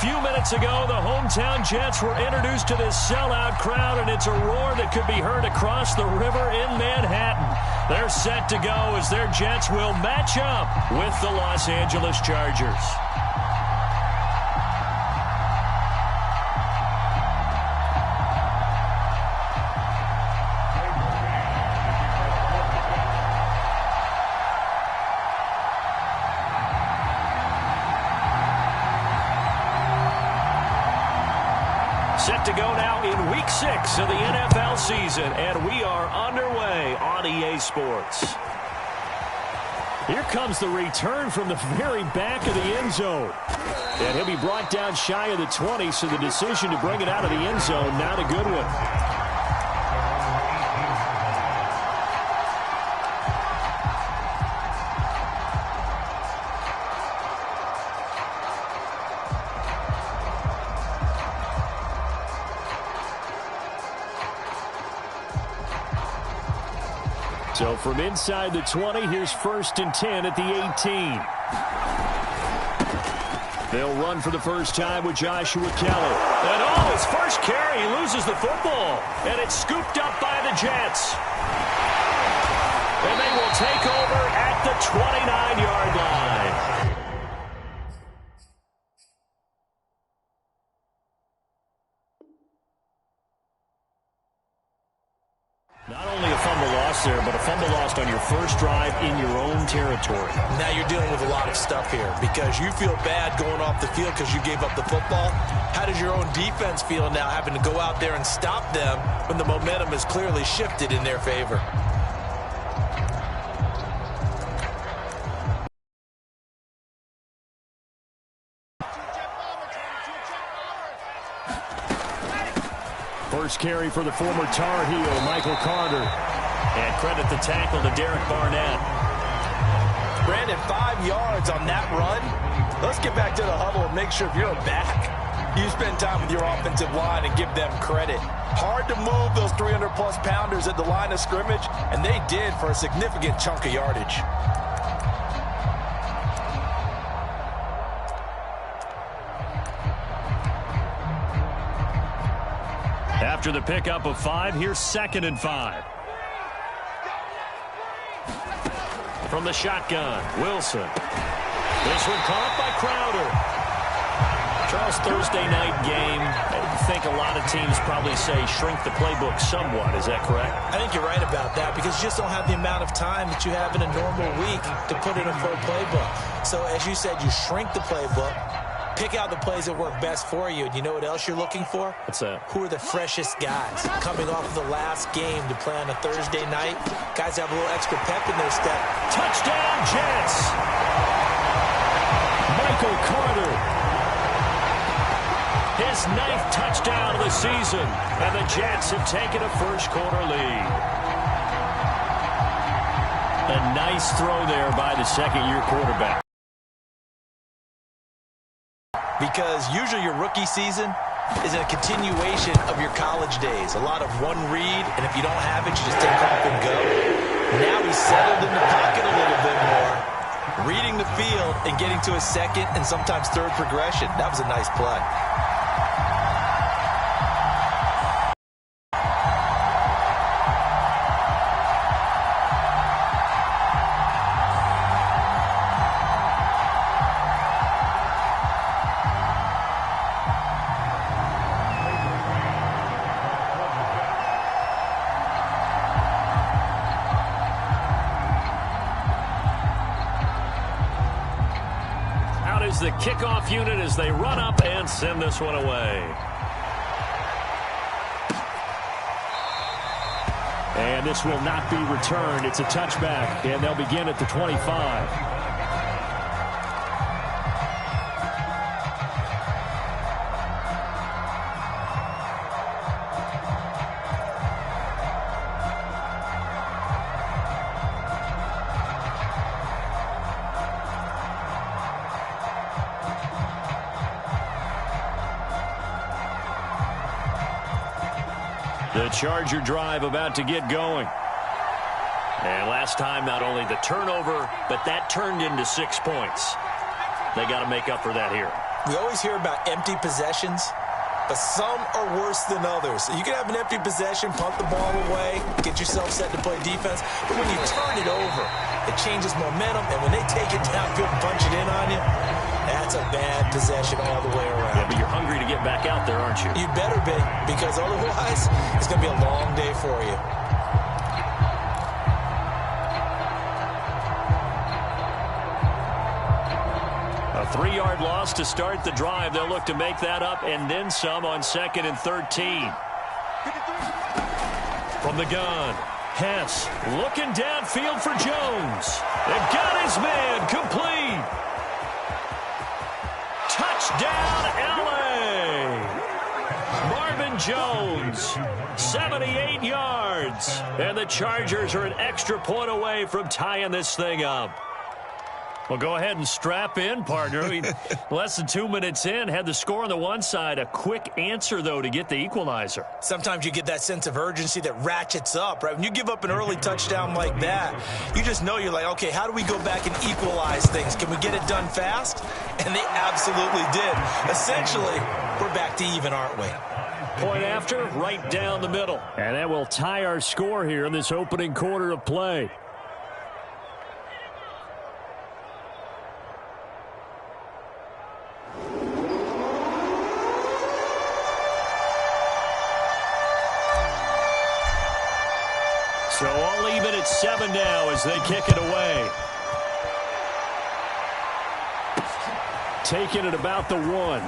few minutes ago, the hometown Jets were introduced to this sellout crowd, and it's a roar that could be heard across the river in Manhattan. They're set to go as their Jets will match up with the Los Angeles Chargers. Set to go now in Week 6 of the NFL season, and we are underway on EA Sports. Here comes the return from the very back of the end zone. And he'll be brought down shy of the 20, so the decision to bring it out of the end zone, not a good one. So from inside the 20, here's 1st and 10 at the 18. They'll run for the first time with Joshua Kelly. And his first carry, he loses the football. And it's scooped up by the Jets. And they will take over at the 29-yard line. Not only a fumble loss there, but a fumble lost on your first drive in your own territory. Now you're dealing with a lot of stuff here because you feel bad going off the field because you gave up the football. How does your own defense feel now having to go out there and stop them when the momentum is clearly shifted in their favor? First carry for the former Tar Heel, Michael Carter. And credit the tackle to Derek Barnett. Brandon, 5 yards on that run. Let's get back to the huddle and make sure if you're back, you spend time with your offensive line and give them credit. Hard to move those 300-plus pounders at the line of scrimmage, and they did for a significant chunk of yardage. After the pickup of 5, here's 2nd and 5. From the shotgun, Wilson. This one caught by Crowder. Charles, Thursday night game. I think a lot of teams probably say shrink the playbook somewhat. Is that correct? I think you're right about that because you just don't have the amount of time that you have in a normal week to put in a full playbook. So as you said, you shrink the playbook. Pick out the plays that work best for you. And you know what else you're looking for? What's that? Who are the freshest guys coming off of the last game to play on a Thursday night? Guys have a little extra pep in their step. Touchdown, Jets! Michael Carter. His 9th touchdown of the season. And the Jets have taken a first-quarter lead. A nice throw there by the second-year quarterback. Because usually your rookie season is a continuation of your college days. A lot of one read, and if you don't have it, you just take off and go. Now he's settled in the pocket a little bit more, reading the field and getting to a second and sometimes third progression. That was a nice play. The kickoff unit as they run up and send this one away. And this will not be returned. It's a touchback, and they'll begin at the 25. The Charger drive about to get going. And last time, not only the turnover, but that turned into 6 points. They got to make up for that here. We always hear about empty possessions, but some are worse than others. So you can have an empty possession, punt the ball away, get yourself set to play defense, but when you turn it over, it changes momentum, and when they take it downfield and punch it in on you, that's a bad possession all the way around. Yeah, but you're hungry to get back out there, aren't you? You better be, because otherwise it's going to be a long day for you. A 3-yard loss to start the drive. They'll look to make that up and then some on 2nd and 13. From the gun, Hess looking downfield for Jones. They've got his man complete. Touchdown, L.A. Marvin Jones, 78 yards. And the Chargers are an extra point away from tying this thing up. Well, go ahead and strap in, partner. I mean, less than 2 minutes in, had the score on the one side. A quick answer, though, to get the equalizer. Sometimes you get that sense of urgency that ratchets up, right? When you give up an early touchdown like that, you just know you're like, okay, how do we go back and equalize things? Can we get it done fast? And they absolutely did. Essentially, we're back to even, aren't we? Point after, right down the middle. And that will tie our score here in this opening quarter of play. So all even at 7 now as they kick it away. Taking it about the 1.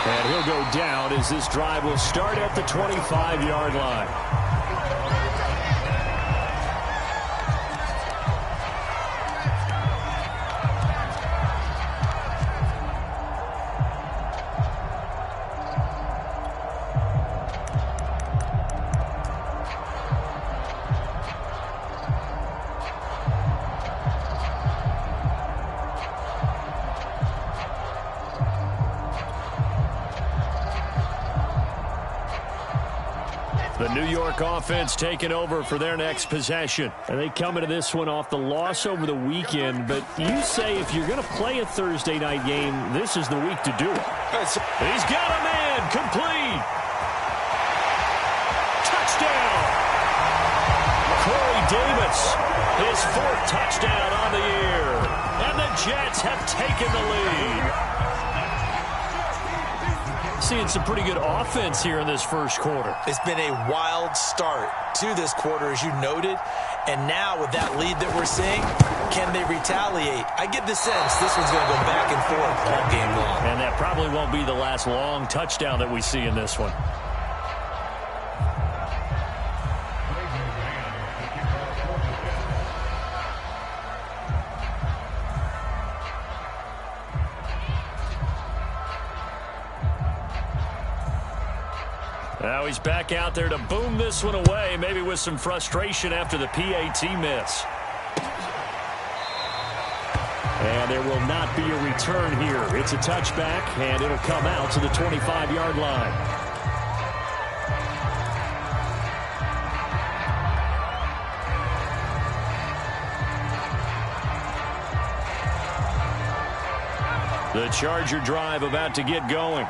And he'll go down as this drive will start at the 25-yard line. The New York offense taking over for their next possession. And they come into this one off the loss over the weekend. But you say if you're going to play a Thursday night game, this is the week to do it. He's got a man complete. Touchdown. Corey Davis, his 4th touchdown on the year. And the Jets have taken the lead. Seeing some pretty good offense here in this first quarter. It's been a wild start to this quarter, as you noted. And now with that lead that we're seeing, can they retaliate? I get the sense this one's going to go back and forth all game long. And that probably won't be the last long touchdown that we see in this one. Now he's back out there to boom this one away, maybe with some frustration after the PAT miss. And there will not be a return here. It's a touchback, and it'll come out to the 25-yard line. The Charger drive about to get going.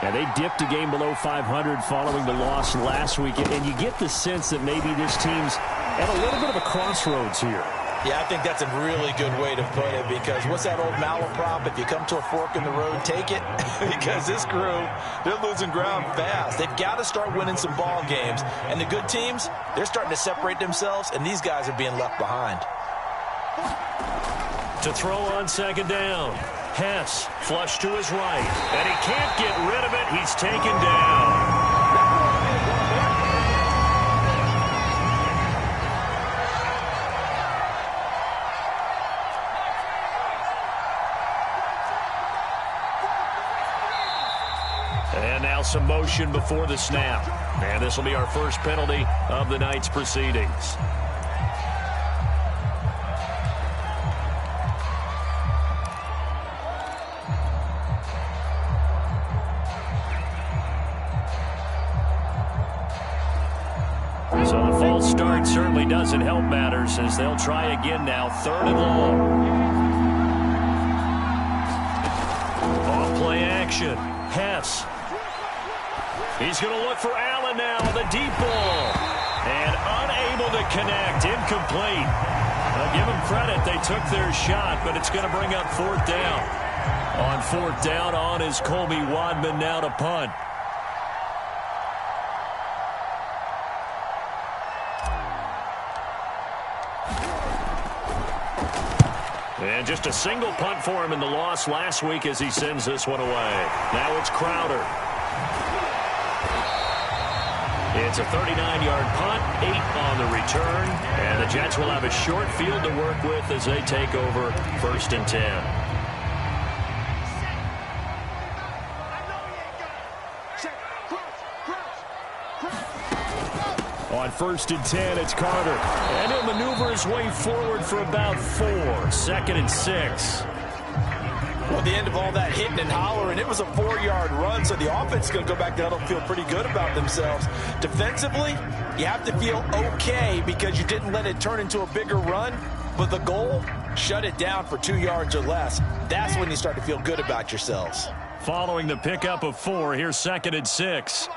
And they dipped a game below 500 following the loss last week. And you get the sense that maybe this team's at a little bit of a crossroads here. Yeah, I think that's a really good way to put it, because what's that old malaprop? If you come to a fork in the road, take it. Because this crew, they're losing ground fast. They've got to start winning some ball games. And the good teams, they're starting to separate themselves, and these guys are being left behind. To throw on 2nd down. Hess, flush to his right, and he can't get rid of it. He's taken down. And now some motion before the snap. And this will be our first penalty of the night's proceedings. So the false start certainly doesn't help matters as they'll try again now, 3rd and long. action. Hess. He's going to look for Allen now on the deep ball. And unable to connect. Incomplete. I'll give them credit. They took their shot, but it's going to bring up fourth down. On fourth down, on is Colby Wadman now to punt. And just a single punt for him in the loss last week as he sends this one away. Now it's Crowder. It's a 39-yard punt, 8 on the return, and the Jets will have a short field to work with as they take over 1st and 10. On 1st and 10, it's Carter. And he'll maneuver his way forward for about 4. 2nd and 6. Well, at the end of all that hitting and hollering, it was a 4-yard run, so the offense is going to go back down and feel pretty good about themselves. Defensively, you have to feel okay because you didn't let it turn into a bigger run, but the goal, shut it down for 2 yards or less. That's when you start to feel good about yourselves. Following the pickup of 4, here's 2nd and 6.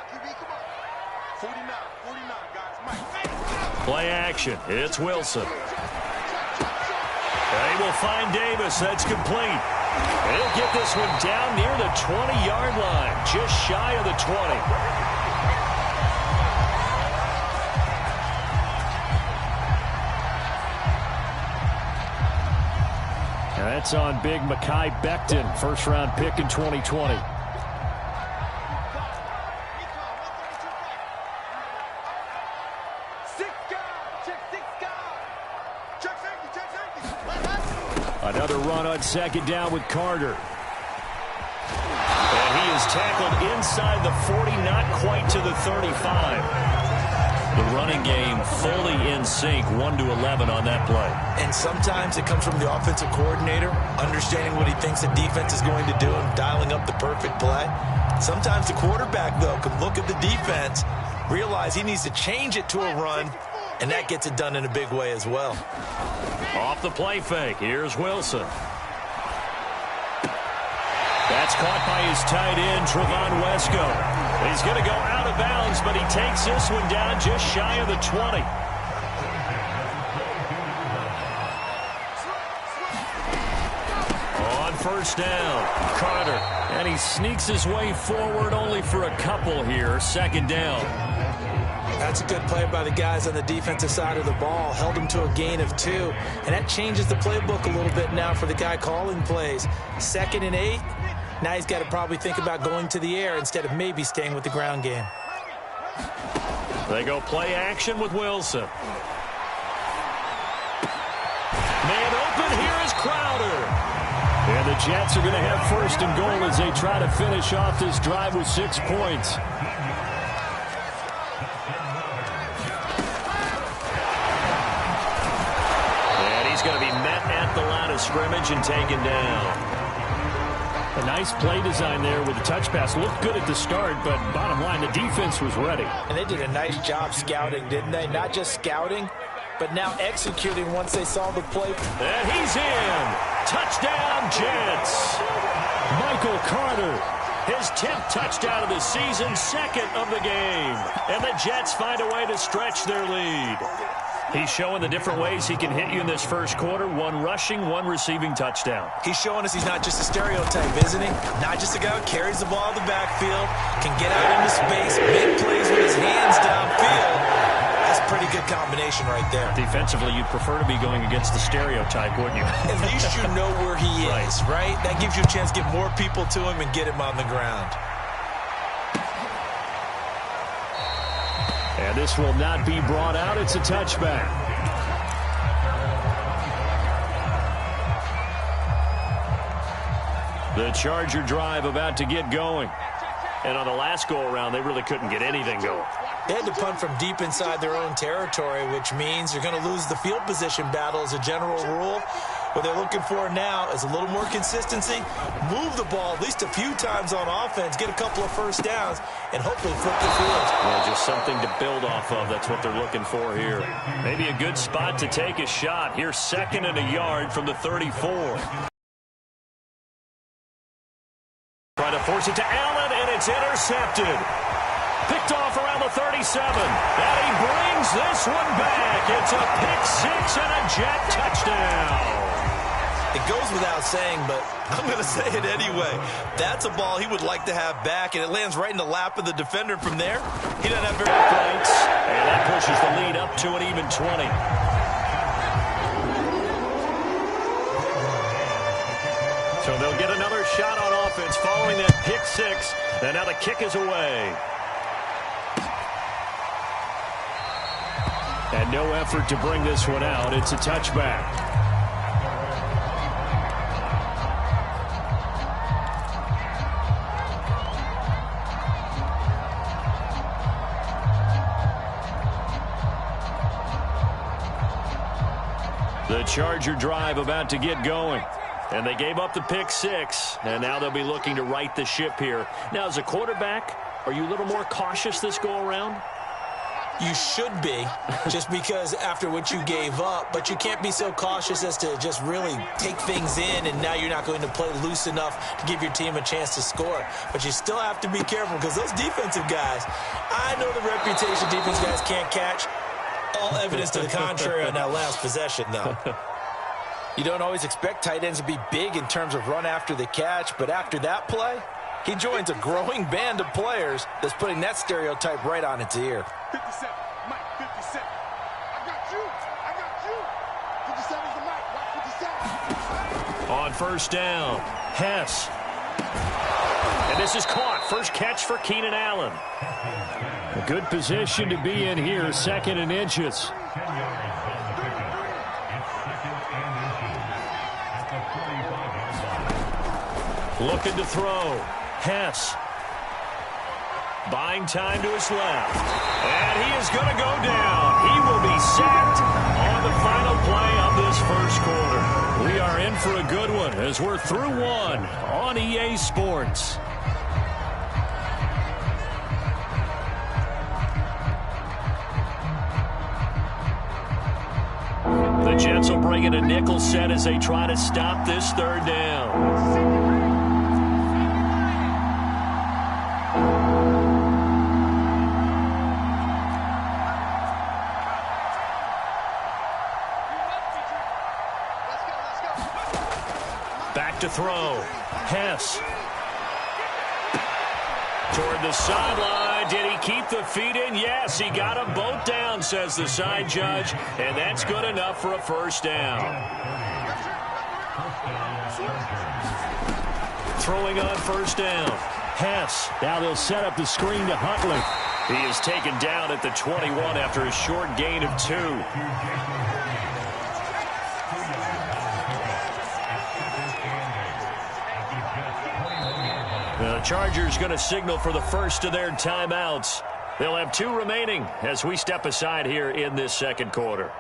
Play action. It's Wilson. They will find Davis. That's complete. He'll get this one down near the 20-yard line, just shy of the 20. And that's on big Mekhi Becton, first-round pick in 2020. Another run on 2nd down with Carter. And he is tackled inside the 40, not quite to the 35. The running game fully in sync, 1-11 on that play. And sometimes it comes from the offensive coordinator, understanding what he thinks the defense is going to do and dialing up the perfect play. Sometimes the quarterback, though, can look at the defense, realize he needs to change it to a run, and that gets it done in a big way as well. Off the play fake, here's Wilson. That's caught by his tight end, Trevon Wesco. He's going to go out of bounds, but he takes this one down just shy of the 20. On 1st down, Carter. And he sneaks his way forward only for a couple here, 2nd down. That's a good play by the guys on the defensive side of the ball. Held him to a gain of 2. And that changes the playbook a little bit now for the guy calling plays. 2nd and 8. Now he's got to probably think about going to the air instead of maybe staying with the ground game. They go play action with Wilson. Man open, here is Crowder. And the Jets are going to have 1st and goal as they try to finish off this drive with 6 points. Going to be met at the line of scrimmage and taken down. A nice play design there with the touch pass. Looked good at the start, but bottom line, the defense was ready. And they did a nice job scouting, didn't they? Not just scouting, but now executing once they saw the play. And he's in. Touchdown, Jets. Michael Carter, his 10th touchdown of the season, 2nd of the game. And the Jets find a way to stretch their lead. He's showing the different ways he can hit you in this first quarter. 1 rushing, 1 receiving touchdown. He's showing us he's not just a stereotype, isn't he? Not just a guy who carries the ball in the backfield, can get out into space, make plays with his hands downfield. That's a pretty good combination right there. Defensively, you'd prefer to be going against the stereotype, wouldn't you? At least you know where he is, right? That gives you a chance to get more people to him and get him on the ground. And this will not be brought out. It's a touchback. The Charger drive about to get going. And on the last go-around, they really couldn't get anything going. They had to punt from deep inside their own territory, which means you're going to lose the field position battle as a general rule. What they're looking for now is a little more consistency, move the ball at least a few times on offense, get a couple of first downs, and hopefully flip the field. Well, just something to build off of. That's what they're looking for here. Maybe a good spot to take a shot. Here's 2nd and a yard from the 34. Try to force it to Allen, and it's intercepted. Picked off around the 37. And he brings this one back. It's a pick-6 and a jet touchdown. It goes without saying, but I'm going to say it anyway. That's a ball he would like to have back, and it lands right in the lap of the defender from there. He doesn't have very many points. And that pushes the lead up to an even 20. So they'll get another shot on offense following that pick-6. And now the kick is away. And no effort to bring this one out. It's a touchback. The Charger drive about to get going. And they gave up the pick-6. And now they'll be looking to right the ship here. Now, as a quarterback, are you a little more cautious this go-around? You should be, just because after what you gave up, but you can't be so cautious as to just really take things in, and now you're not going to play loose enough to give your team a chance to score. But you still have to be careful, because those defensive guys, I know the reputation defense guys can't catch. All evidence to the contrary on that last possession, though. You don't always expect tight ends to be big in terms of run after the catch, but after that play, he joins a growing band of players that's putting that stereotype right on its ear. 57, Mike, 57. I got you. 57 is the Mike, Mike, 57. On first down, Hess. And this is caught. First catch for Keenan Allen. A good position to be in here, 2nd and inches. Looking to throw. Hess. Buying time to his left. And he is going to go down. He will be sacked on the final play of this first quarter. We are in for a good one as we're through one on EA Sports. The Jets will bring in a nickel set as they try to stop this third down. Back to throw. Hess. Toward the sideline. Did he keep the feet in? Yes, he got them both down, says the side judge. And that's good enough for a first down. Throwing on first down. Hess. Now they'll set up the screen to Huntley. He is taken down at the 21 after a short gain of 2. The Chargers going to signal for the first of their timeouts. They'll have 2 remaining as we step aside here in this second quarter.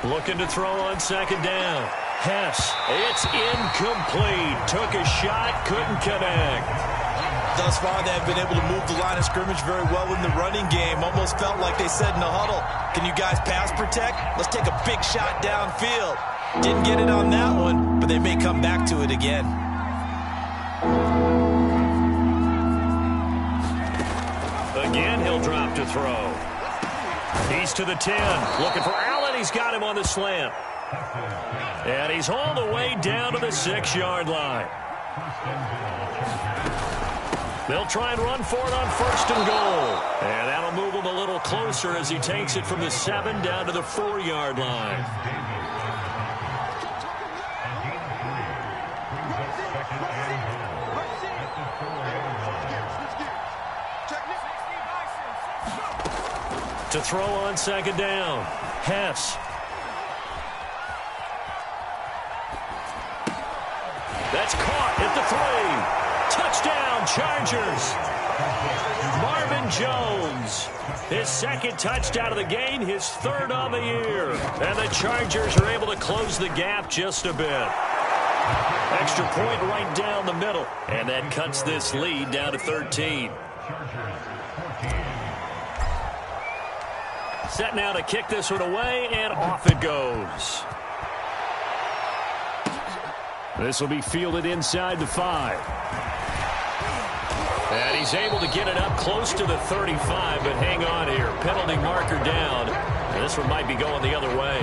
Looking to throw on second down. Hess. It's incomplete. Took a shot, couldn't connect. Thus far, they've been able to move the line of scrimmage very well in the running game. Almost felt like they said in the huddle, can you guys pass protect? Let's take a big shot downfield. Didn't get it on that one, but they may come back to it again. Again, he'll drop to throw. He's to the 10. Looking for Allen. He's got him on the slant. And he's all the way down to the 6-yard line. They'll try and run for it on first and goal. And that'll move him a little closer as he takes it from the 7 down to the 4-yard line. To throw on second down. Hess. That's caught at the 3. Touchdown, Chargers. Marvin Jones. His second touchdown of the game, his 3rd on the year. And the Chargers are able to close the gap just a bit. Extra point right down the middle. And that cuts this lead down to 13. Set now to kick this one away, and off it goes. This will be fielded inside the 5. And he's able to get it up close to the 35, but hang on here. Penalty marker down. And this one might be going the other way.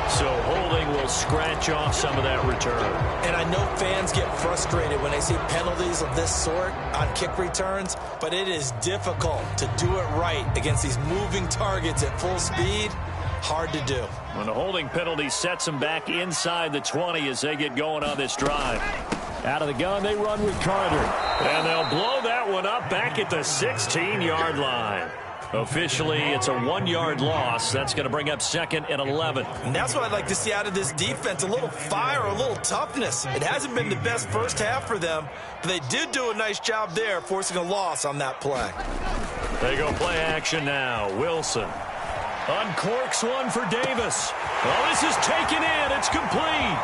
So holding will scratch off some of that return. And I know fans get frustrated when they see penalties of this sort on kick returns, but it is difficult to do it right against these moving targets at full speed. Hard to do. When the holding penalty sets them back inside the 20 as they get going on this drive. Out of the gun, they run with Carter. And they'll blow that one up back at the 16-yard line. Officially, it's a 1-yard loss. That's going to bring up 2nd and 11. And that's what I'd like to see out of this defense, a little fire, a little toughness. It hasn't been the best first half for them, but they did do a nice job there, forcing a loss on that play. They go play action now. Wilson uncorks one for Davis. Oh, this is taken in. It's complete.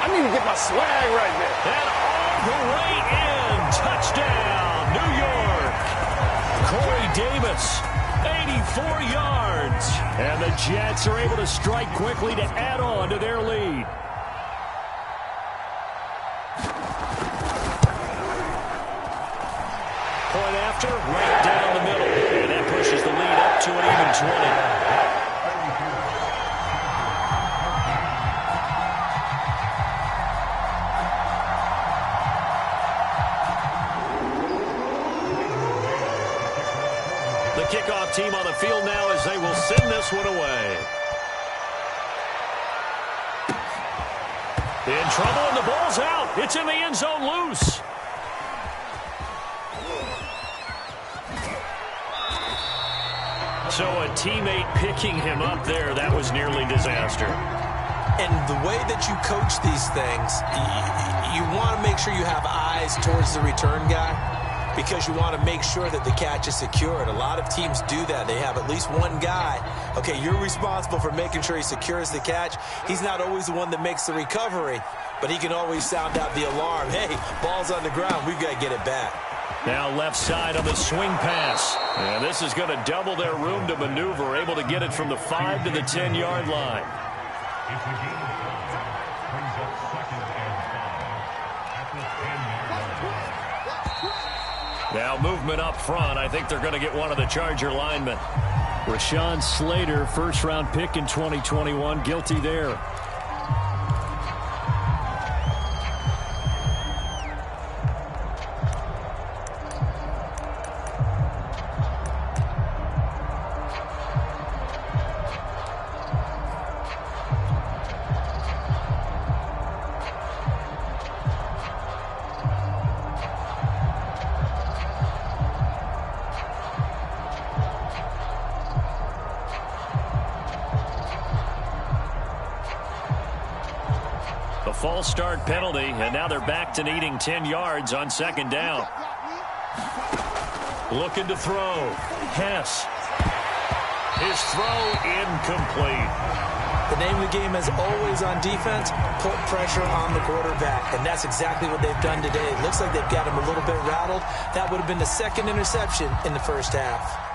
I need to get my swag right there. And all the way in. Touchdown, New York. Corey Davis, 84 yards. And the Jets are able to strike quickly to add on to their lead. Point after, right down the middle. And that pushes the lead up to an even 20. The kickoff team on the field now as they will send this one away. In trouble, and the ball's out. It's in the end zone loose. So a teammate picking him up there, that was nearly disaster. And the way that you coach these things, you want to make sure you have eyes towards the return guy because you want to make sure that the catch is secured. A lot of teams do that. They have at least one guy. Okay, you're responsible for making sure he secures the catch. He's not always the one that makes the recovery, but he can always sound out the alarm. Hey, ball's on the ground. We've got to get it back. Now left side on the swing pass. And this is going to double their room to maneuver, able to get it from the 5 to the 10-yard line. Now movement up front. I think they're going to get one of the Charger linemen. Rashawn Slater, first-round pick in 2021, guilty there. False start penalty, and now they're back to needing 10 yards on 2nd down. Looking to throw. Hess. His throw incomplete. The name of the game is always on defense, put pressure on the quarterback, and that's exactly what they've done today. It looks like they've got him a little bit rattled. That would have been the 2nd interception in the first half.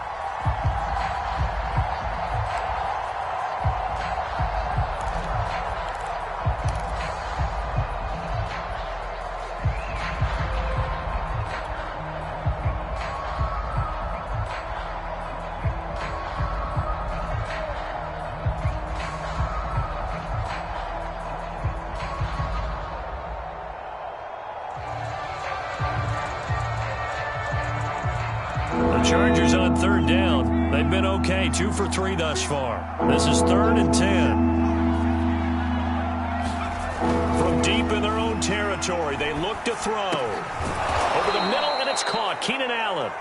Chargers on 3rd down. They've been okay, 2 for 3 thus far. This is 3rd and 10. From deep in their own territory, they look to throw. Over the middle, and it's caught. Keenan Allen.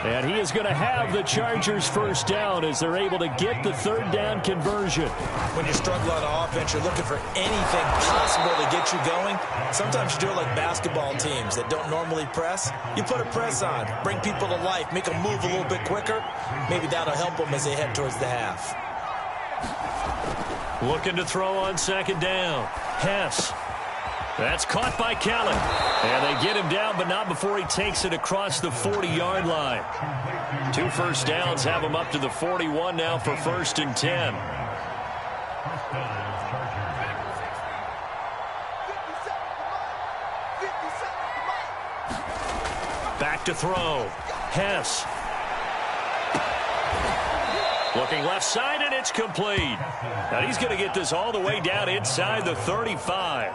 And he is going to have the Chargers first down as they're able to get the 3rd down conversion. When you struggle on offense, you're looking for anything possible to get you going. Sometimes you do it like basketball teams that don't normally press. You put a press on, bring people to life, make them move a little bit quicker. Maybe that'll help them as they head towards the half. Looking to throw on second down. Hess. That's caught by Kellen. And they get him down, but not before he takes it across the 40-yard line. 2 first downs have him up to the 41 now for 1st and 10. Back to throw. Hess. Looking left side, and it's complete. Now he's going to get this all the way down inside the 35.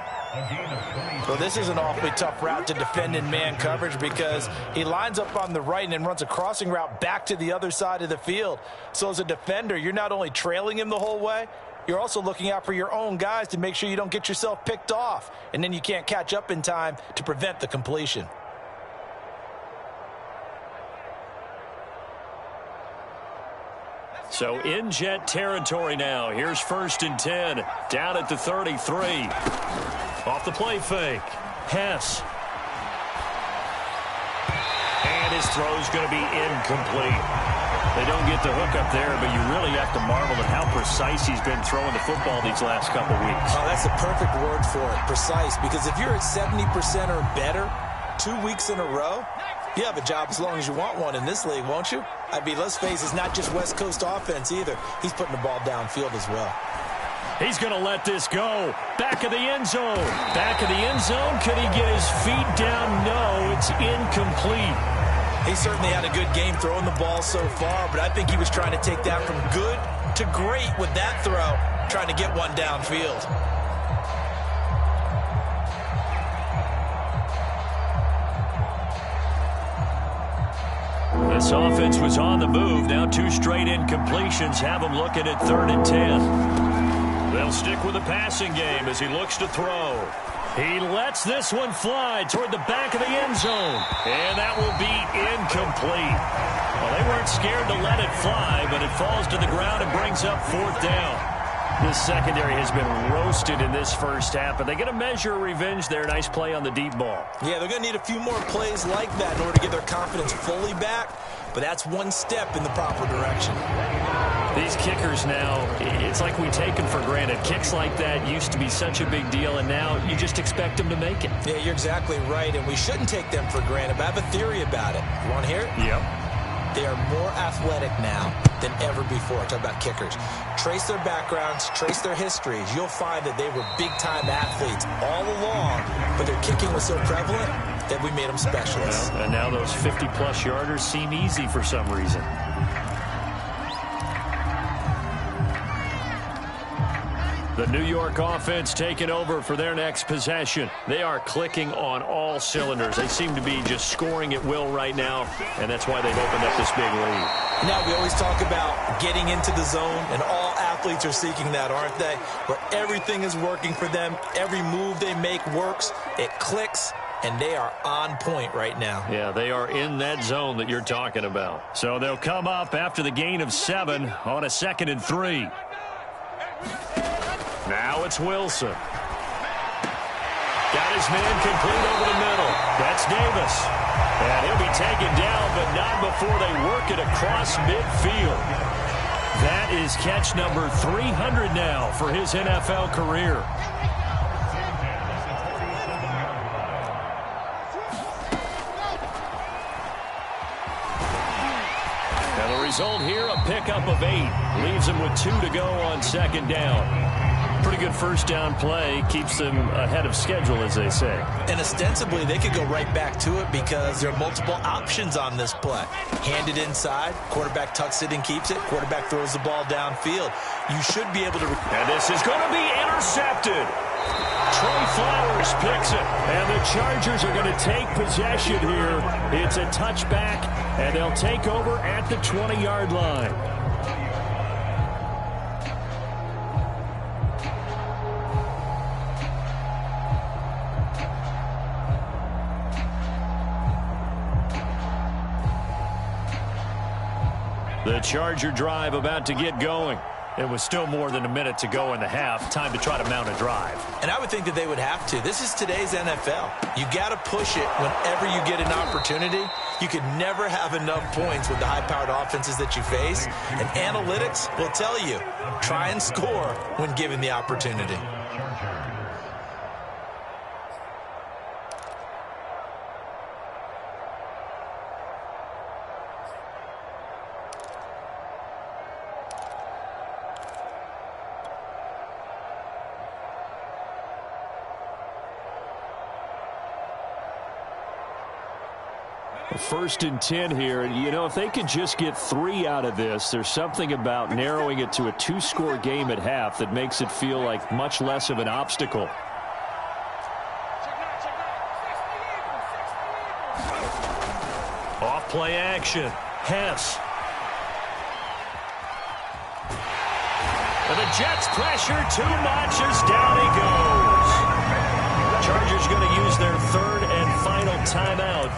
Well, this is an awfully tough route to defend in man coverage because he lines up on the right and then runs a crossing route back to the other side of the field. So as a defender, you're not only trailing him the whole way, you're also looking out for your own guys to make sure you don't get yourself picked off. And then you can't catch up in time to prevent the completion. So in Jet territory now. Here's 1st and 10. Down at the 33. Off the play fake. Hess. And his throw's going to be incomplete. They don't get the hook up there, but you really have to marvel at how precise he's been throwing the football these last couple weeks. Oh, that's a perfect word for it, precise. Because if you're at 70% or better 2 weeks in a row, you have a job as long as you want one in this league, won't you? I mean, let's face it, it's not just West Coast offense either. He's putting the ball downfield as well. He's going to let this go. Back of the end zone. Back of the end zone. Could he get his feet down? No, it's incomplete. He certainly had a good game throwing the ball so far, but I think he was trying to take that from good to great with that throw, trying to get one downfield. This offense was on the move. Now 2 straight incompletions have him looking at 3rd and 10. They'll stick with the passing game as he looks to throw. He lets this one fly toward the back of the end zone. And that will be incomplete. Well, they weren't scared to let it fly, but it falls to the ground and brings up 4th down. This secondary has been roasted in this first half, but they get a measure of revenge there. Nice play on the deep ball. Yeah, they're going to need a few more plays like that in order to get their confidence fully back, but that's one step in the proper direction. These kickers now, it's like we take them for granted. Kicks like that used to be such a big deal, and now you just expect them to make it. Yeah, you're exactly right, and we shouldn't take them for granted, but I have a theory about it. You want to hear it? Yep. They are more athletic now than ever before. Talk about kickers. Trace their backgrounds, trace their histories. You'll find that they were big-time athletes all along, but their kicking was so prevalent that we made them specialists. Well, and now those 50-plus yarders seem easy for some reason. The New York offense taking over for their next possession. They are clicking on all cylinders. They seem to be just scoring at will right now, and that's why they've opened up this big lead. Now, we always talk about getting into the zone, and all athletes are seeking that, aren't they? Where everything is working for them. Every move they make works. It clicks, and they are on point right now. Yeah, they are in that zone that you're talking about. So they'll come up after the gain of 7 on a 2nd and 3. Now it's Wilson. Got his man complete over the middle. That's Davis. And he'll be taken down, but not before they work it across midfield. That is catch number 300 now for his NFL career. And the result here, a pickup of 8. Leaves them with 2 to go on 2nd down. Pretty good first down play. Keeps them ahead of schedule, as they say. And ostensibly, they could go right back to it because there are multiple options on this play. Hand it inside. Quarterback tucks it and keeps it. Quarterback throws the ball downfield. You should be able to... And this is going to be intercepted. Trey Flowers picks it. And the Chargers are going to take possession here. It's a touchback, and they'll take over at the 20-yard line. The Charger drive about to get going. It was still more than a minute to go in the half. Time to try to mount a drive. And I would think that they would have to. This is today's NFL. You got to push it whenever you get an opportunity. You could never have enough points with the high-powered offenses that you face. And analytics will tell you, try and score when given the opportunity. First and 10 here. You know, if they could just get 3 out of this, there's something about narrowing it to a 2-score game at half that makes it feel like much less of an obstacle. Off play action. Hess. And the Jets pressure too much as down he goes. Chargers going to use their third and final timeout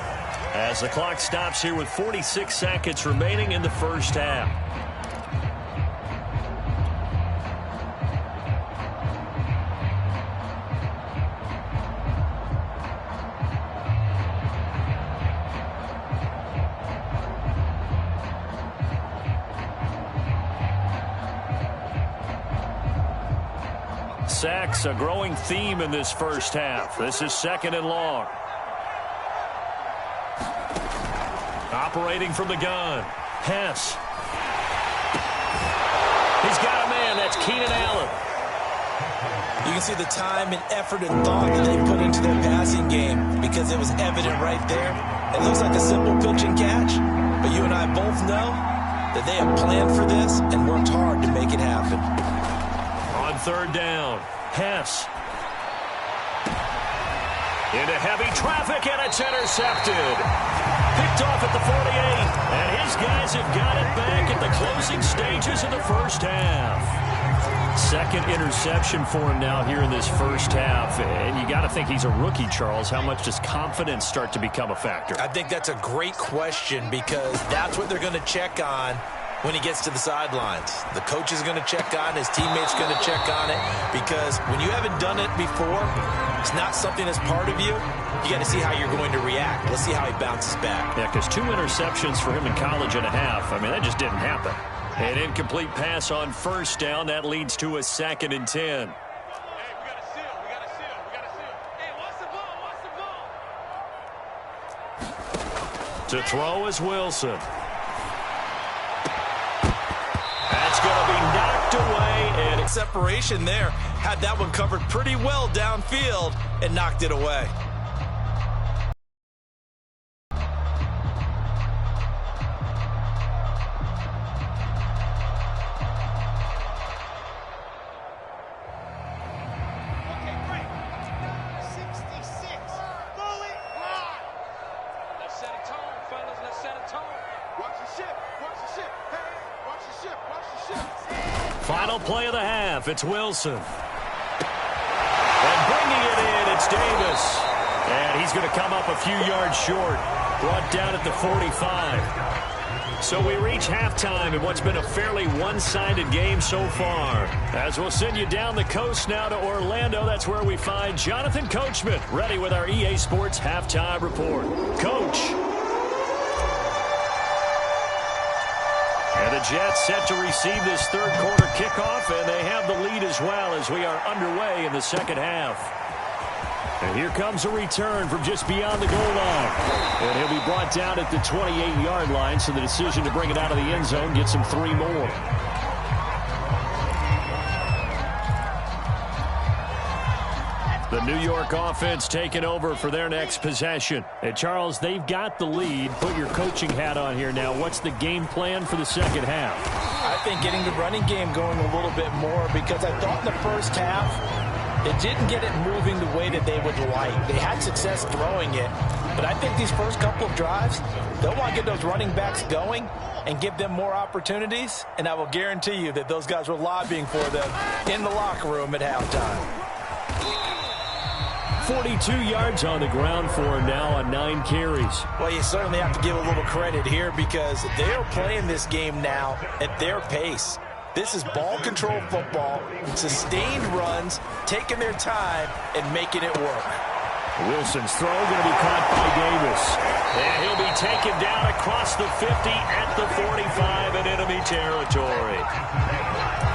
as the clock stops here with 46 seconds remaining in the first half. Sacks, a growing theme in this first half. This is second and long. Operating from the gun. Hess. He's got a man. That's Keenan Allen. You can see the time and effort and thought that they put into their passing game because it was evident right there. It looks like a simple pitch and catch, but you and I both know that they have planned for this and worked hard to make it happen. On third down, Hess. Into heavy traffic, and it's intercepted. Picked off at the 48, and his guys have got it back at the closing stages of the first half. Second interception for him now here in this first half, and you got to think he's a rookie, Charles. How much does confidence start to become a factor? I think that's a great question because that's what they're going to check on when he gets to the sidelines. The coach is going to check on, his teammates going to check on it, because when you haven't done it before, it's not something that's part of you. You got to see how you're going to react. Let's see how he bounces back. Yeah, because 2 interceptions for him in college and a half. I mean, that just didn't happen. An incomplete pass on first down. That leads to a 2nd and 10. Hey, we got a seal. We got a seal. We got a seal. Hey, watch the ball. Watch the ball. To throw is Wilson. That's going to be knocked away. And separation there. Had that one covered pretty well downfield and knocked it away. Final play of the half. It's Wilson. And bringing it in, it's Davis. And he's going to come up a few yards short. Brought down at the 45. So we reach halftime in what's been a fairly one-sided game so far. As we'll send you down the coast now to Orlando, that's where we find Jonathan Coachman ready with our EA Sports Halftime Report. Coach. And the Jets set to receive this third quarter kickoff, and they have the lead as well as we are underway in the second half. And here comes a return from just beyond the goal line. And he'll be brought down at the 28-yard line, so the decision to bring it out of the end zone gets him 3 more. The New York offense taking over for their next possession. And Charles, they've got the lead. Put your coaching hat on here now. What's the game plan for the second half? I think getting the running game going a little bit more, because I thought in the first half it didn't get it moving the way that they would like. They had success throwing it, but I think these first couple of drives, they'll want to get those running backs going and give them more opportunities, and I will guarantee you that those guys were lobbying for them in the locker room at halftime. 42 yards on the ground for him now on 9 carries. Well, you certainly have to give a little credit here because they're playing this game now at their pace. This is ball control football, sustained runs, taking their time, and making it work. Wilson's throw going to be caught by Davis. And he'll be taken down across the 50 at the 45 in enemy territory.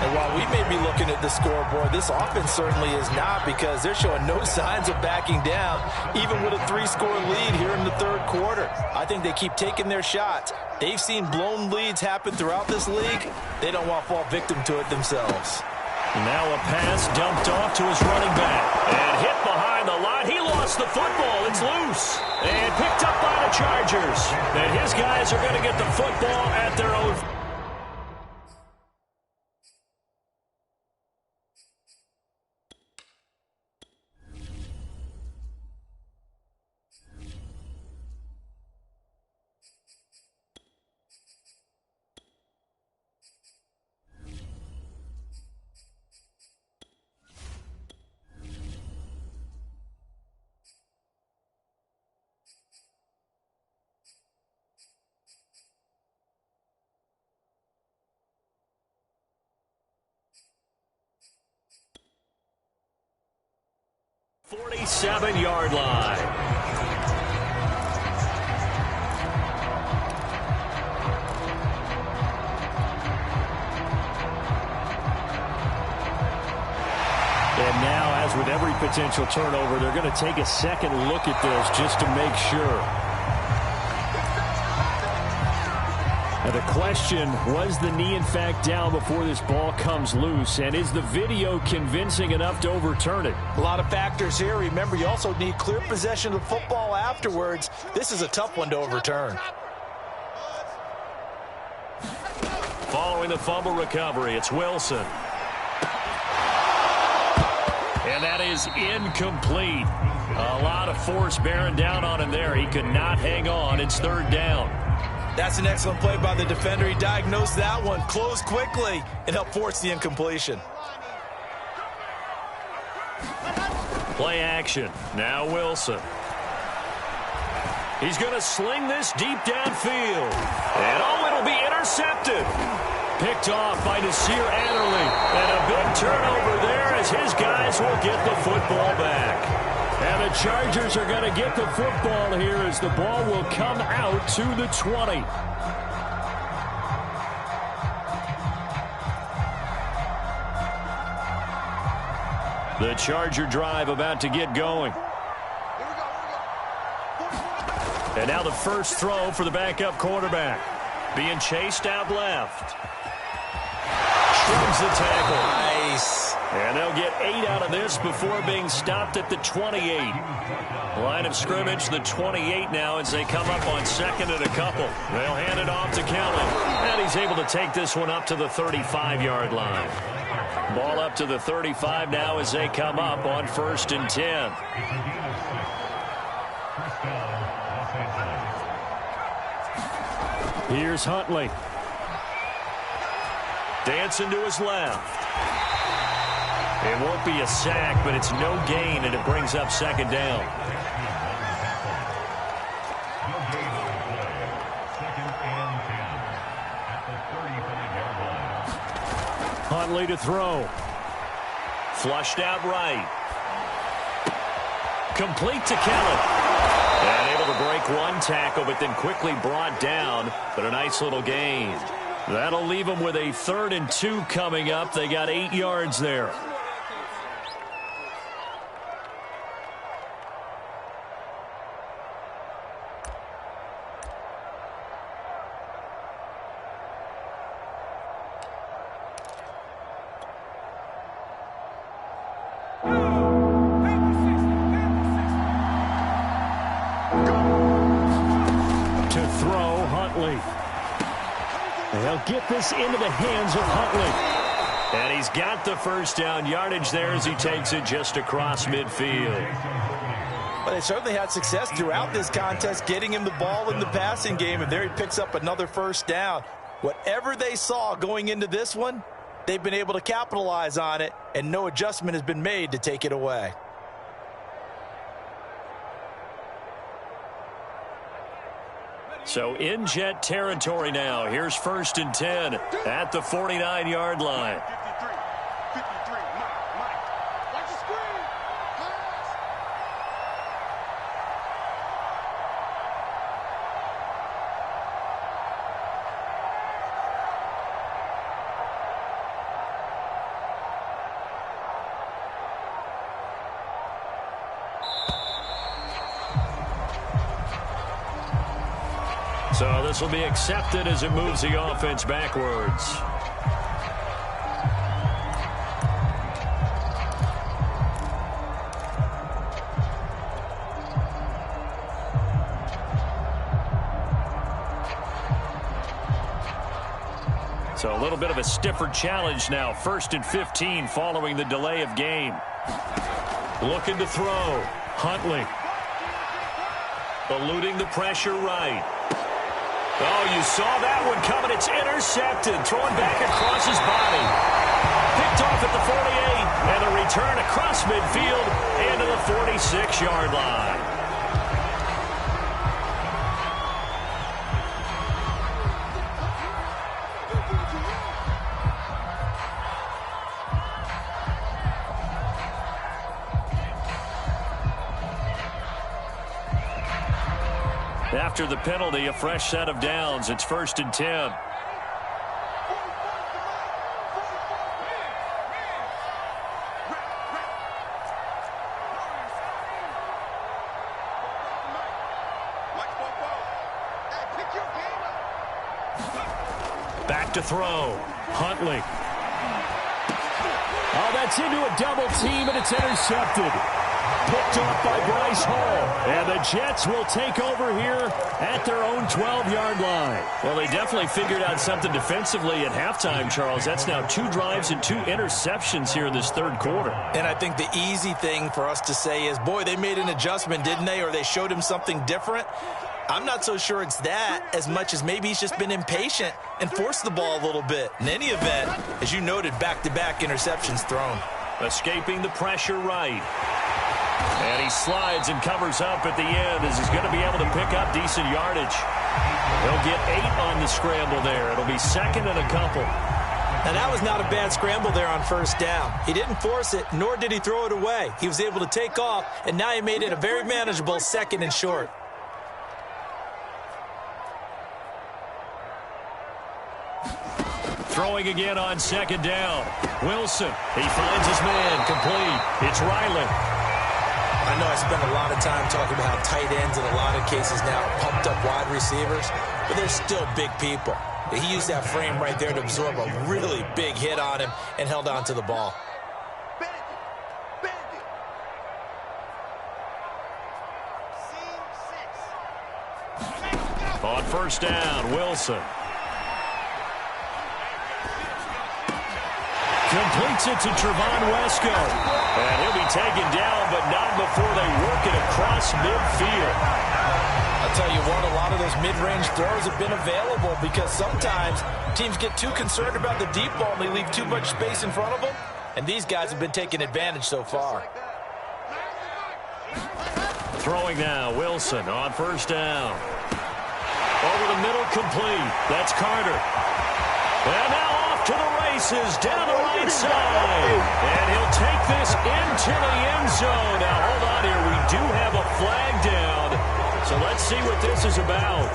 And while we may be looking at the scoreboard, this offense certainly is not, because they're showing no signs of backing down, even with a 3-score lead here in the third quarter. I think they keep taking their shots. They've seen blown leads happen throughout this league. They don't want to fall victim to it themselves. Now a pass dumped off to his running back. And hit behind the line. He lost the football. It's loose. And picked up by the Chargers. And his guys are going to get the football at their own. Yard line. And now, as with every potential turnover, they're going to take a second look at this just to make sure. Now the question, was the knee in fact down before this ball comes loose? And is the video convincing enough to overturn it? A lot of factors here. Remember, you also need clear possession of the football afterwards. This is a tough one to overturn. Following the fumble recovery, it's Wilson. And that is incomplete. A lot of force bearing down on him there. He could not hang on. It's third down. That's an excellent play by the defender. He diagnosed that one, closed quickly, and helped force the incompletion. Play action. Now Wilson. He's going to sling this deep downfield. And it'll be intercepted. Picked off by Nasir Adderley. And a big turnover there as his guys will get the football back. And the Chargers are going to get the football here as the ball will come out to the 20. The Charger drive about to get going. And now the first throw for the backup quarterback. Being chased out left. Shrugs the tackle. Nice. And they'll get 8 out of this before being stopped at the 28. Line of scrimmage, the 28 now as they come up on second and a couple. They'll hand it off to Kellen. And he's able to take this one up to the 35-yard line. Ball up to the 35 now as they come up on 1st and 10. Here's Huntley. Dancing to his left. It won't be a sack, but it's no gain, and it brings up second down. Huntley to throw. Flushed out right. Complete to Kellen. And able to break one tackle, but then quickly brought down. But a nice little gain. That'll leave them with a 3rd and 2 coming up. They got 8 yards there. Get this into the hands of Huntley. And he's got the first down yardage there as he takes it just across midfield. But they certainly had success throughout this contest getting him the ball in the passing game, and there he picks up another first down. Whatever they saw going into this one, they've been able to capitalize on it, and no adjustment has been made to take it away. So in Jet territory now. Here's 1st and 10 at the 49-yard line. 53, Mike. Watch the screen. Pass. So this will be accepted as it moves the offense backwards. So a little bit of a stiffer challenge now. 1st and 15 following the delay of game. Looking to throw. Huntley. Eluding the pressure right. Oh, you saw that one coming. It's intercepted. Throwing back across his body. Picked off at the 48. And a return across midfield and to the 46-yard line. After the penalty, a fresh set of downs. It's 1st and 10. Back to throw. Huntley. Oh, that's into a double team, and it's intercepted. Picked off by Bryce Hall. And the Jets will take over here at their own 12-yard line. Well, they definitely figured out something defensively at halftime, Charles. That's now 2 drives and 2 interceptions here in this 3rd quarter. And I think the easy thing for us to say is, boy, they made an adjustment, didn't they? Or they showed him something different. I'm not so sure it's that as much as maybe he's just been impatient and forced the ball a little bit. In any event, as you noted, back-to-back interceptions thrown. Escaping the pressure right. And he slides and covers up at the end as he's going to be able to pick up decent yardage. He'll get 8 on the scramble there. It'll be 2nd and a couple. Now, that was not a bad scramble there on 1st down. He didn't force it, nor did he throw it away. He was able to take off, and now he made it a very manageable 2nd and short. Throwing again on 2nd down. Wilson, he finds his man, complete. It's Riley. I know I spend a lot of time talking about how tight ends in a lot of cases now are pumped up wide receivers, but they're still big people. He used that frame right there to absorb a really big hit on him and held on to the ball. On 1st down, Wilson. Completes it to Trevon Wesco. And he'll be taken down, but not before they work it across midfield. I'll tell you what, a lot of those mid-range throws have been available because sometimes teams get too concerned about the deep ball and they leave too much space in front of them. And these guys have been taking advantage so far. Throwing now, Wilson on 1st down. Over the middle, complete. That's Carter. And now off to the races, down the right side. And he'll take this into the end zone. Now, hold on here. We do have a flag down. So let's see what this is about.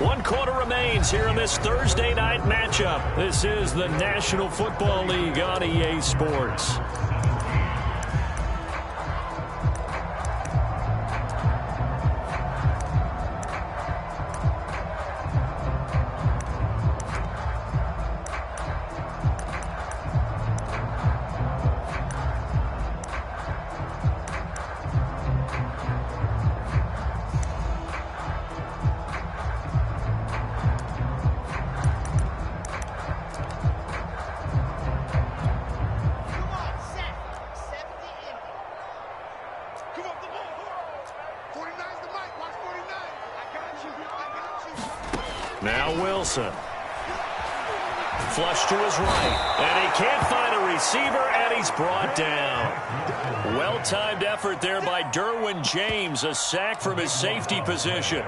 One quarter remains here in this Thursday night matchup. This is the National Football League on EA Sports. Now Wilson. Flush to his right. And he can't find a receiver, and he's brought down. Well-timed effort there by Derwin James. A sack from his safety position.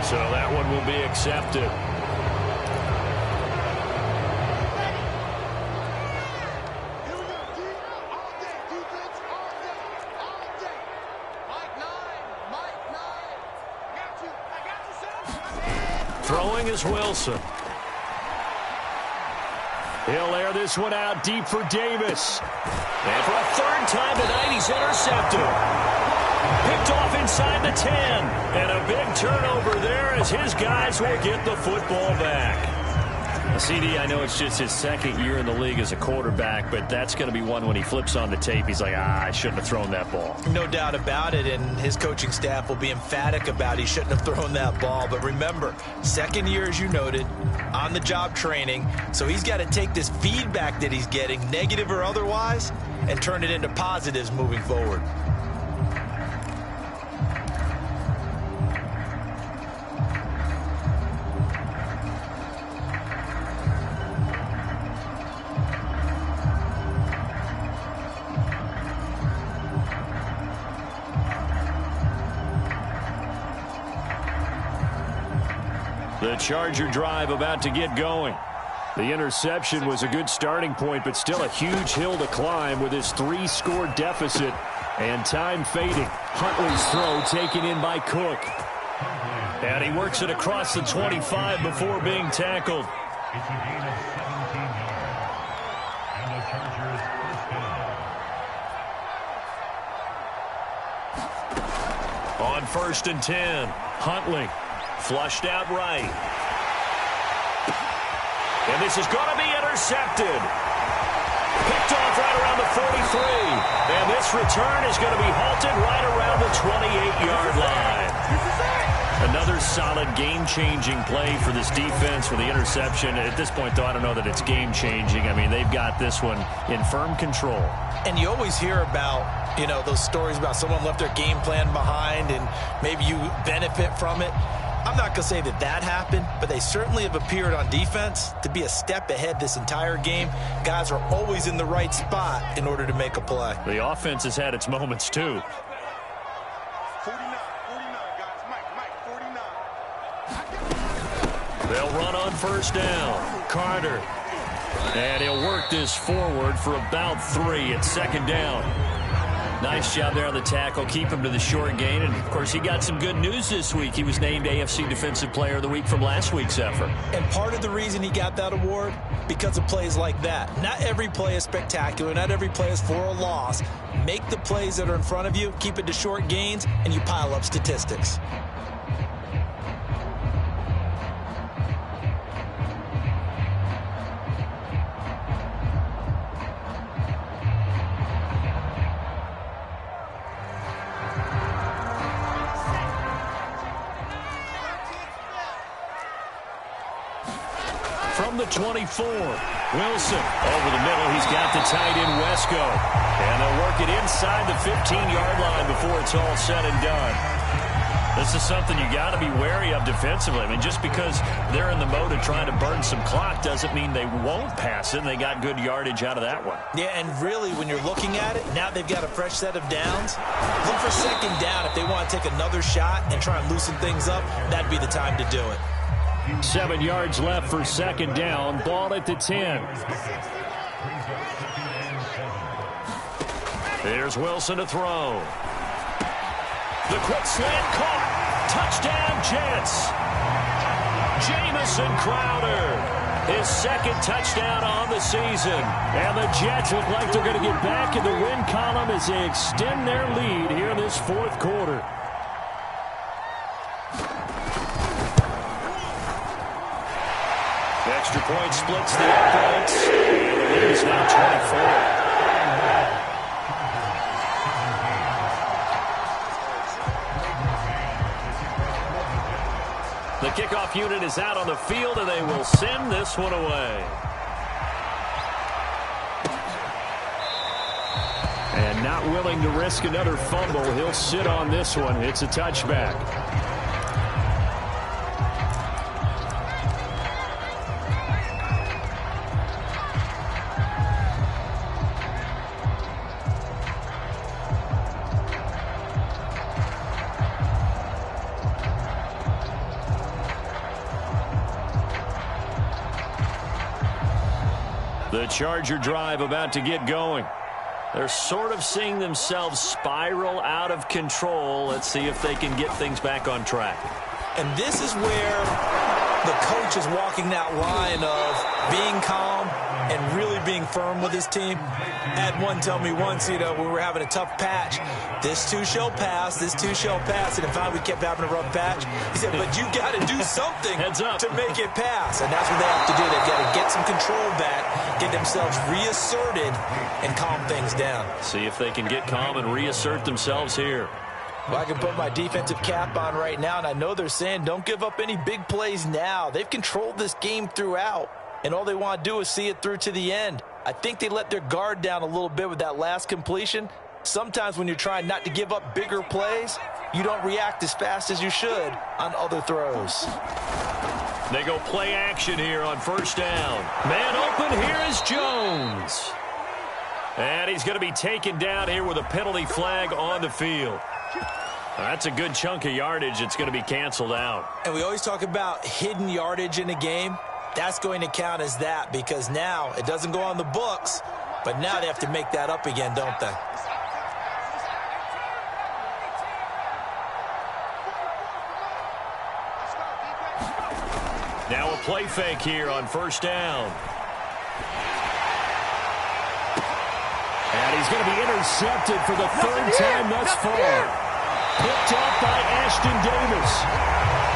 So that one will be accepted. Throwing is Wilson. He'll air this one out deep for Davis. And for a third time tonight, he's intercepted. Picked off inside the 10. And a big turnover there as his guys will get the football back. CD, I know it's just his second year in the league as a quarterback, but that's going to be one when he flips on the tape. He's like, I shouldn't have thrown that ball. No doubt about it, and his coaching staff will be emphatic about he shouldn't have thrown that ball. But remember, second year, as you noted, on-the-job training, so he's got to take this feedback that he's getting, negative or otherwise, and turn it into positives moving forward. The Charger drive about to get going. The interception was a good starting point, but still a huge hill to climb with his 3-score deficit. And time fading. Huntley's throw taken in by Cook. And he works it across the 25 before being tackled. It's a gain of 17 yards. And the Chargers first down. On 1st and 10, Huntley. Flushed out right. And this is going to be intercepted. Picked off right around the 43. And this return is going to be halted right around the 28-yard line. Another solid game-changing play for this defense for the interception. At this point, though, I don't know that it's game-changing. I mean, they've got this one in firm control. And you always hear about, you know, those stories about someone left their game plan behind and maybe you benefit from it. I'm not going to say that that happened, but they certainly have appeared on defense to be a step ahead this entire game. Guys are always in the right spot in order to make a play. The offense has had its moments, too. 49, guys. Mike, 49. They'll run on 1st down. Carter. And he'll work this forward for about 3 at 2nd down. Nice job there on the tackle. Keep him to the short gain. And, of course, he got some good news this week. He was named AFC Defensive Player of the Week from last week's effort. And part of the reason he got that award, because of plays like that. Not every play is spectacular. Not every play is for a loss. Make the plays that are in front of you, keep it to short gains, and you pile up statistics. From the 24, Wilson over the middle. He's got the tight end Wesco. And they'll work it inside the 15-yard line before it's all said and done. This is something you got to be wary of defensively. I mean, just because they're in the mode of trying to burn some clock doesn't mean they won't pass it. And they got good yardage out of that one. Yeah, and really, when you're looking at it, now they've got a fresh set of downs. Look for 2nd down. If they want to take another shot and try and loosen things up, that'd be the time to do it. 7 yards left for 2nd down. Ball at the 10. There's Wilson to throw. The quick slant caught. Touchdown, Jets. Jamison Crowder, his second touchdown on the season. And the Jets look like they're going to get back in the win column as they extend their lead here in this fourth quarter. Extra point splits the uprights. And the lead is now 24. The kickoff unit is out on the field, and they will send this one away. And not willing to risk another fumble, he'll sit on this one. It's a touchback. The Charger drive about to get going. They're sort of seeing themselves spiral out of control. Let's see if they can get things back on track. And this is where the coach is walking that line of being calm and really being firm with his team. I had one tell me once, when we were having a tough patch, this too shall pass, this too shall pass. And in fact, we kept having a rough patch. He said, but you got to do something to make it pass. And that's what they have to do. They've got to get some control back, get themselves reasserted, and calm things down. See if they can get calm and reassert themselves here. Well, I can put my defensive cap on right now, and I know they're saying don't give up any big plays now. They've controlled this game throughout, and all they want to do is see it through to the end. I think they let their guard down a little bit with that last completion. Sometimes when you're trying not to give up bigger plays, you don't react as fast as you should on other throws. They go play action here on first down. Man open, here is Jones. And he's going to be taken down here with a penalty flag on the field. That's a good chunk of yardage. It's going to be canceled out. And we always talk about hidden yardage in a game. That's going to count as that because now it doesn't go on the books, but now they have to make that up again, don't they? Now a play fake here on first down. And he's going to be intercepted for the third time thus far. Picked off by Ashton Davis.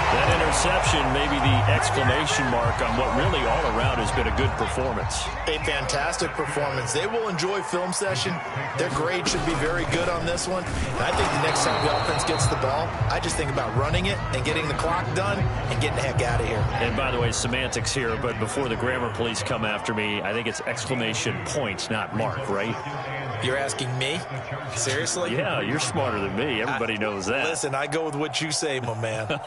That interception may be the exclamation mark on what really all around has been a good performance. A fantastic performance. They will enjoy film session. Their grade should be very good on this one. And I think the next time the offense gets the ball, I just think about running it and getting the clock done and getting the heck out of here. And by the way, semantics here, but before the grammar police come after me, I think it's exclamation point, not mark, right? You're asking me? Seriously? Yeah, you're smarter than me. Everybody knows that. Listen, I go with what you say, my man.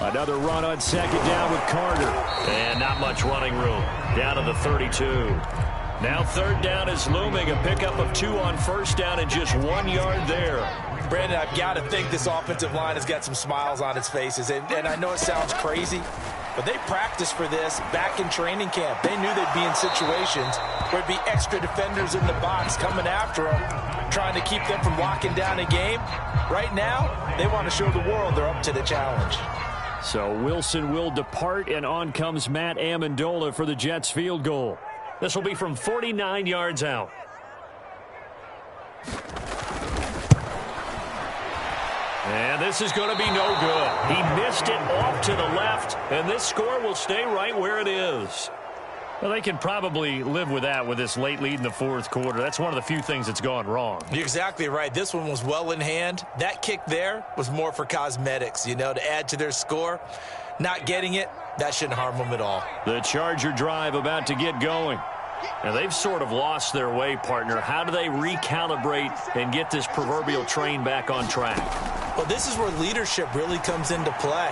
Another run on second down with Carter. And not much running room. Down to the 32. Now third down is looming. A pickup of 2 on first down and just 1 yard there. Brandon, I've got to think this offensive line has got some smiles on its faces. And I know it sounds crazy, but they practiced for this back in training camp. They knew they'd be in situations where it'd be extra defenders in the box coming after them, trying to keep them from locking down a game. Right now, they want to show the world they're up to the challenge. So Wilson will depart, and on comes Matt Amendola for the Jets field goal. This will be from 49 yards out. And this is going to be no good. He missed it off to the left, and this score will stay right where it is. Well, they can probably live with that with this late lead in the fourth quarter. That's one of the few things that's gone wrong. You're exactly right. This one was well in hand. That kick there was more for cosmetics, to add to their score. Not getting it, that shouldn't harm them at all. The Charger drive about to get going. Now, they've sort of lost their way, partner. How do they recalibrate and get this proverbial train back on track? Well, this is where leadership really comes into play.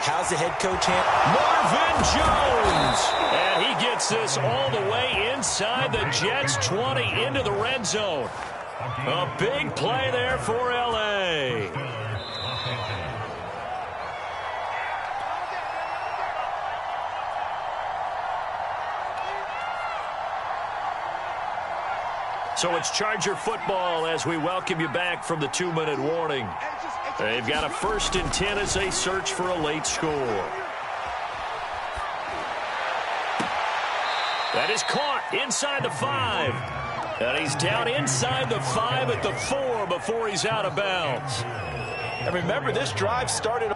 How's the head coach Marvin Jones! And he gets this all the way inside the Jets' 20 into the red zone. A big play there for L.A. So it's Charger football as we welcome you back from the 2-minute warning. They've got a 1st and 10 as they search for a late score. That is caught inside the 5. And he's down inside the 5 at the 4 before he's out of bounds. And remember, this drive started.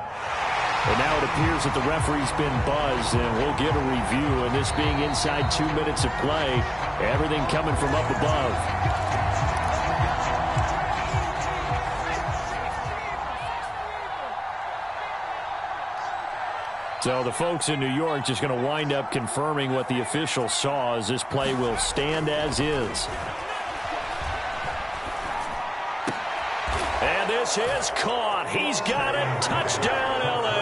And now it appears that the referee's been buzzed, and we'll get a review. And this being inside 2 minutes of play, everything coming from up above. So the folks in New York just going to wind up confirming what the official saw, as this play will stand as is. And this is caught. He's got it. Touchdown, L.A.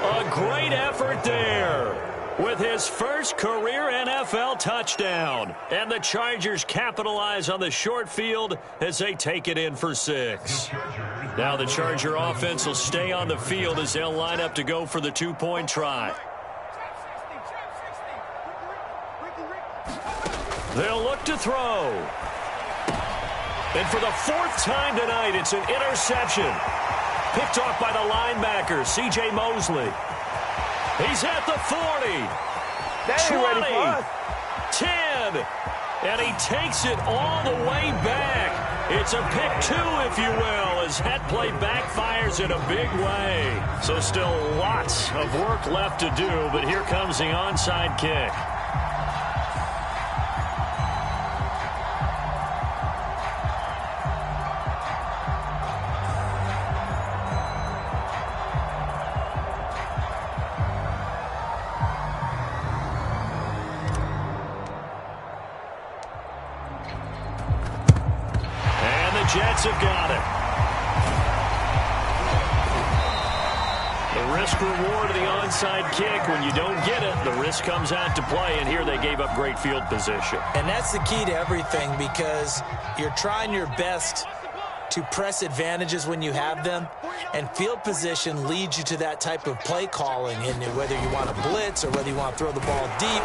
A great effort there with his first career NFL touchdown. And the Chargers capitalize on the short field as they take it in for 6. Now the Charger offense will stay on the field as they'll line up to go for the 2-point try. They'll look to throw. And for the 4th time tonight, it's an interception. Picked off by the linebacker, C.J. Mosley. He's at the 40. 20. 10. And he takes it all the way back. It's a pick 2, if you will, as that play backfires in a big way. So still lots of work left to do, but here comes the onside kick. Jets have got it. The risk reward of the onside kick. When you don't get it, the risk comes out to play, and here they gave up great field position. And that's the key to everything, because you're trying your best to press advantages when you have them, and field position leads you to that type of play calling. And whether you want to blitz or whether you want to throw the ball deep,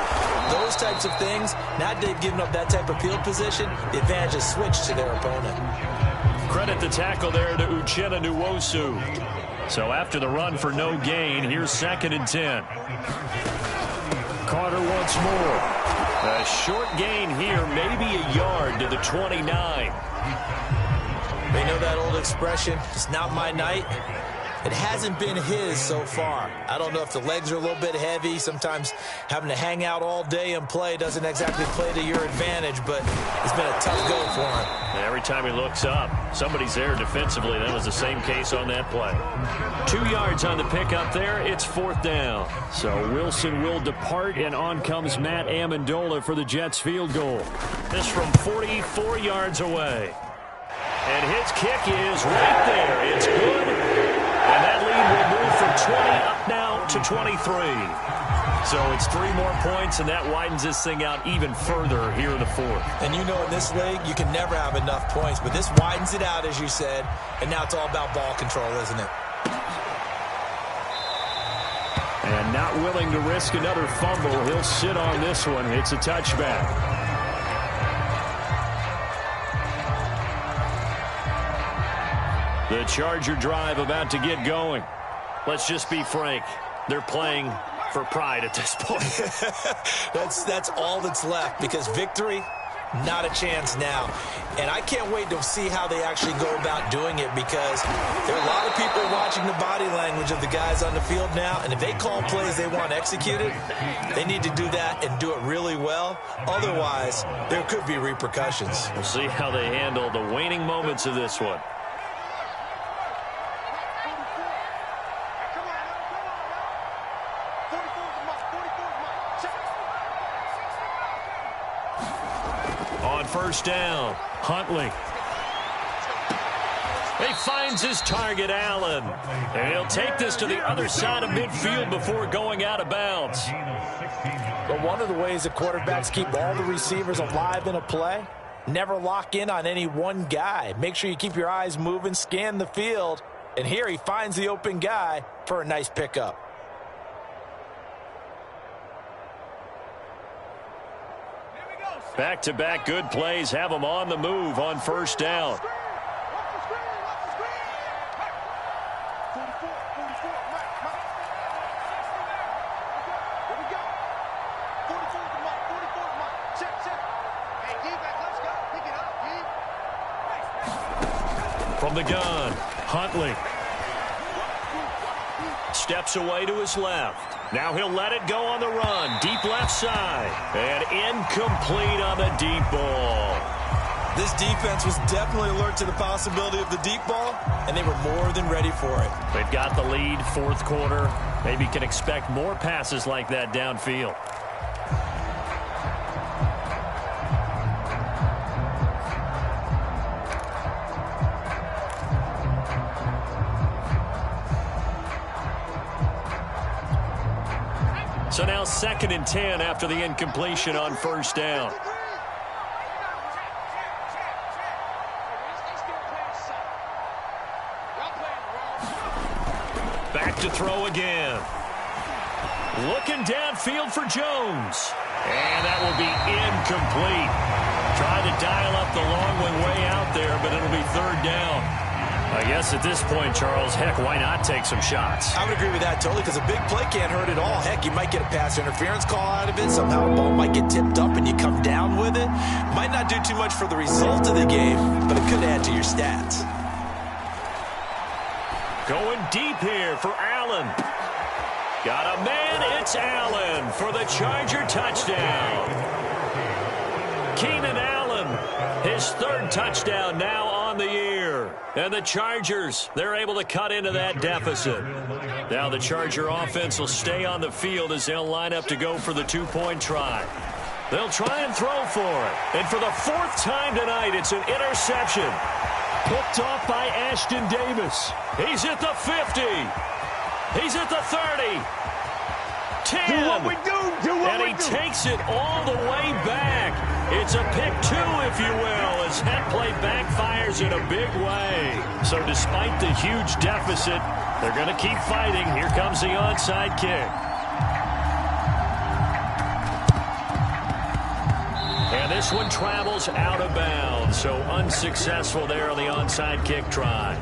those types of things, now they've given up that type of field position, the advantage is switched to their opponent. Credit the tackle there to Uchenna Nwosu. So after the run for no gain, here's 2nd and 10. Carter once more. A short gain here, maybe a yard to the 29. They know that old expression, it's not my night. It hasn't been his so far. I don't know if the legs are a little bit heavy. Sometimes having to hang out all day and play doesn't exactly play to your advantage, but it's been a tough go for him. Every time he looks up, somebody's there defensively. That was the same case on that play. 2 yards on the pickup there. It's 4th down. So Wilson will depart, and on comes Matt Amendola for the Jets field goal. This from 44 yards away. And his kick is right there. It's good. And that lead will move from 20 up now to 23. So it's 3 more points, and that widens this thing out even further here in the 4th. And you know in this league, you can never have enough points, but this widens it out, as you said, and now it's all about ball control, isn't it? And not willing to risk another fumble. He'll sit on this one. It's a touchback. The Charger drive about to get going. Let's just be frank. They're playing for pride at this point. That's all that's left, because victory, not a chance now. And I can't wait to see how they actually go about doing it, because there are a lot of people watching the body language of the guys on the field now, and if they call plays they want executed, they need to do that and do it really well. Otherwise, there could be repercussions. We'll see how they handle the waning moments of this one. First down, Huntley. He finds his target, Allen. And he'll take this to the other side of midfield before going out of bounds. But one of the ways that quarterbacks keep all the receivers alive in a play, never lock in on any one guy. Make sure you keep your eyes moving, scan the field. And here he finds the open guy for a nice pickup. Here we go, Back-to-back good plays have them on the move on first down. From the gun, Huntley. Steps away to his left. Now he'll let it go on the run. Deep left side. And incomplete on the deep ball. This defense was definitely alert to the possibility of the deep ball, and they were more than ready for it. They've got the lead, fourth quarter. Maybe can expect more passes like that downfield. So now 2nd and 10 after the incompletion on first down. Back to throw again. Looking downfield for Jones. And that will be incomplete. Tried to dial up the long one way out there, but it'll be 3rd down. I guess at this point, Charles, heck, why not take some shots? I would agree with that totally, because a big play can't hurt at all. Heck, you might get a pass interference call out of it. Somehow a ball might get tipped up and you come down with it. Might not do too much for the result of the game, but it could add to your stats. Going deep here for Allen. Got a man, it's Allen for the Charger touchdown. Keenan Allen, his 3rd touchdown now on the year. And the Chargers, they're able to cut into that deficit. Now the Charger offense will stay on the field as they'll line up to go for the 2-point try. They'll try and throw for it. And for the 4th time tonight, it's an interception. Picked off by Ashton Davis. He's at the 50. He's at the 30. 10. Do what we do. Do what we do. And he takes it all the way back. It's a pick 2, if you will, as that play backfires in a big way. So despite the huge deficit, they're going to keep fighting. Here comes the onside kick. And this one travels out of bounds, so unsuccessful there on the onside kick try.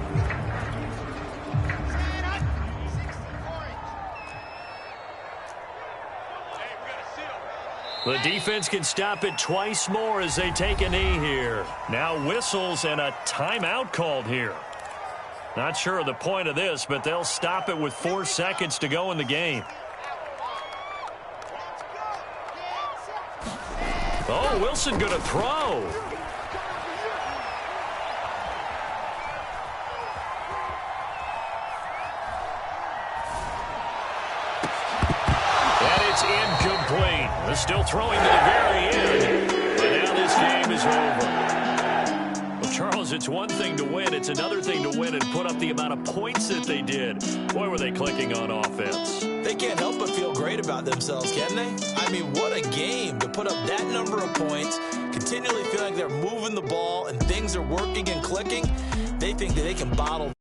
The defense can stop it twice more as they take a knee here. Now whistles and a timeout called here. Not sure of the point of this, but they'll stop it with 4 seconds to go in the game. Oh, Wilson going to throw. And it's incomplete. They're still throwing to the very end. But now this game is over. Well, Charles, it's one thing to win. It's another thing to win and put up the amount of points that they did. Boy, were they clicking on offense. They can't help but feel great about themselves, can they? I mean, what a game to put up that number of points, continually feel like they're moving the ball and things are working and clicking. They think that they can bottle